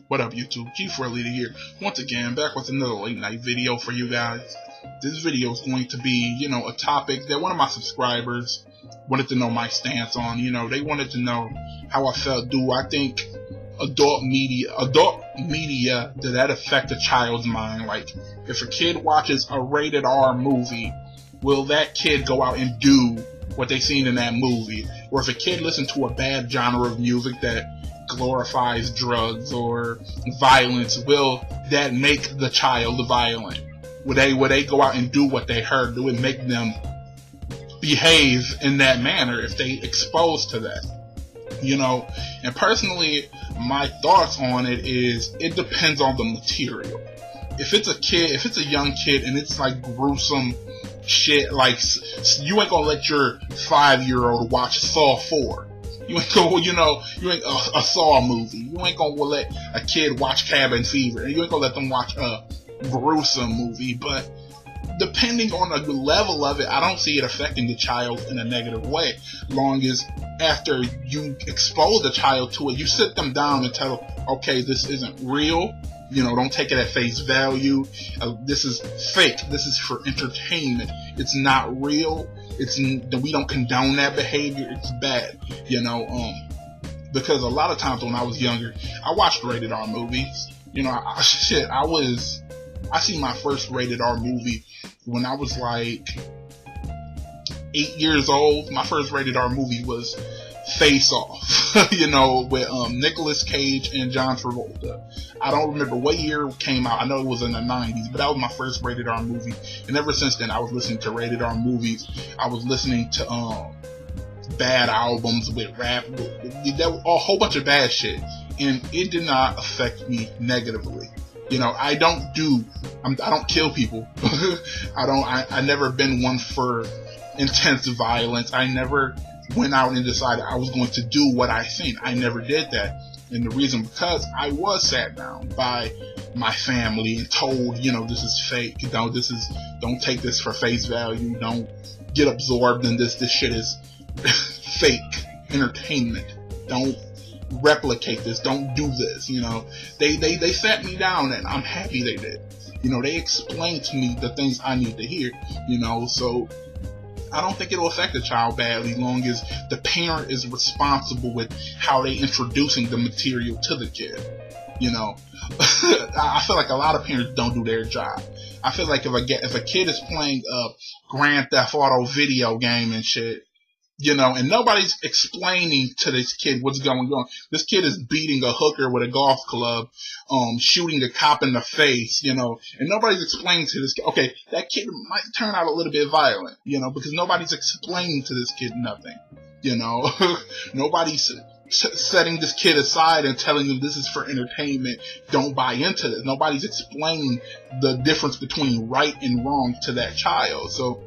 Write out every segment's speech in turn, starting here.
What up, YouTube? G4Leader here, once again, back with another late night video for you guys. This video is going to be, a topic that one of my subscribers wanted to know my stance on. They wanted to know how I felt. Do I think adult media, did that affect a child's mind? Like, if a kid watches a rated R movie, will that kid go out and do what they seen in that movie? Or if a kid listens to a bad genre of music that glorifies drugs or violence, will that make the child violent? Would they go out and do what they heard? Do it make them behave in that manner if they exposed to that? And personally, my thoughts on it is, it depends on the material. If it's a young kid and it's like gruesome shit, like, you ain't gonna let your 5-year-old watch Saw 4. You ain't gonna, a Saw movie. You ain't gonna let a kid watch Cabin Fever. You ain't gonna let them watch a gruesome movie. But depending on the level of it, I don't see it affecting the child in a negative way. Long as after you expose the child to it, you sit them down and tell them, okay, this isn't real. Don't take it at face value. This is fake. This is for entertainment. It's not real. We don't condone that behavior. It's bad. Because a lot of times when I was younger, I watched rated R movies. I seen my first rated R movie when I was like 8 years old. My first rated R movie was Face Off, with Nicolas Cage and John Travolta. I don't remember what year it came out. I know it was in the 90s, but that was my first rated R movie. And ever since then, I was listening to rated R movies. I was listening to bad albums with rap, a whole bunch of bad shit, and it did not affect me negatively. I don't kill people. I never been one for intense violence. I never went out and decided I was going to do what I seen. I never did that. And the reason, because I was sat down by my family and told, this is fake. Don't take this for face value. Don't get absorbed in this. This shit is fake entertainment. Don't replicate this. Don't do this. They sat me down, and I'm happy they did. They explained to me the things I need to hear. So I don't think it'll affect the child badly, long as the parent is responsible with how they introducing the material to the kid. I feel like a lot of parents don't do their job. I feel like if a kid is playing a Grand Theft Auto video game and shit, and nobody's explaining to this kid what's going on. This kid is beating a hooker with a golf club, shooting a cop in the face, and nobody's explaining to this kid, okay, that kid might turn out a little bit violent, because nobody's explaining to this kid nothing, Nobody's setting this kid aside and telling him this is for entertainment, don't buy into this. Nobody's explaining the difference between right and wrong to that child. So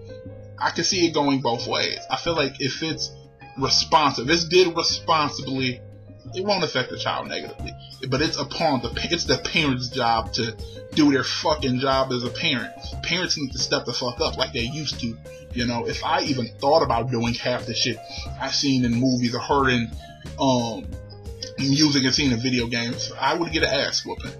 I can see it going both ways. I feel like if it's responsive, if it's did responsibly, it won't affect the child negatively. But it's the parent's job to do their fucking job as a parent. Parents need to step the fuck up like they used to. If I even thought about doing half the shit I've seen in movies or heard in music and seen in video games, I would get an ass whooping.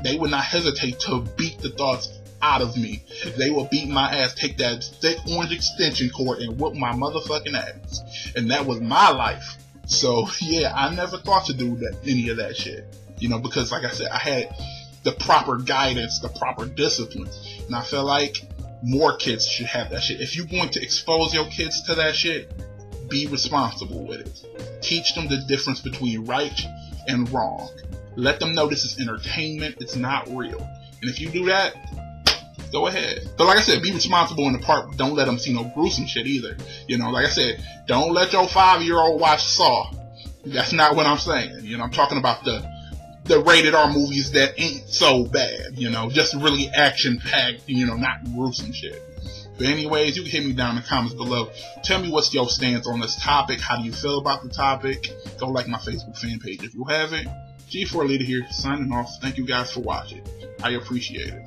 They would not hesitate to beat the thoughts out of me. They will beat my ass, take that thick orange extension cord and whoop my motherfucking ass. And that was my life. So yeah, I never thought to do any of that shit. Because like I said, I had the proper guidance, the proper discipline. And I feel like more kids should have that shit. If you're going to expose your kids to that shit, be responsible with it. Teach them the difference between right and wrong. Let them know this is entertainment, it's not real. And if you do that, go ahead. But like I said, be responsible in the part. Don't let them see no gruesome shit either. Like I said, don't let your 5-year-old watch Saw. That's not what I'm saying. I'm talking about the rated R movies that ain't so bad. Just really action packed. Not gruesome shit. But anyways, you can hit me down in the comments below. Tell me what's your stance on this topic. How do you feel about the topic? Go like my Facebook fan page if you haven't. G4Leader here, signing off. Thank you guys for watching. I appreciate it.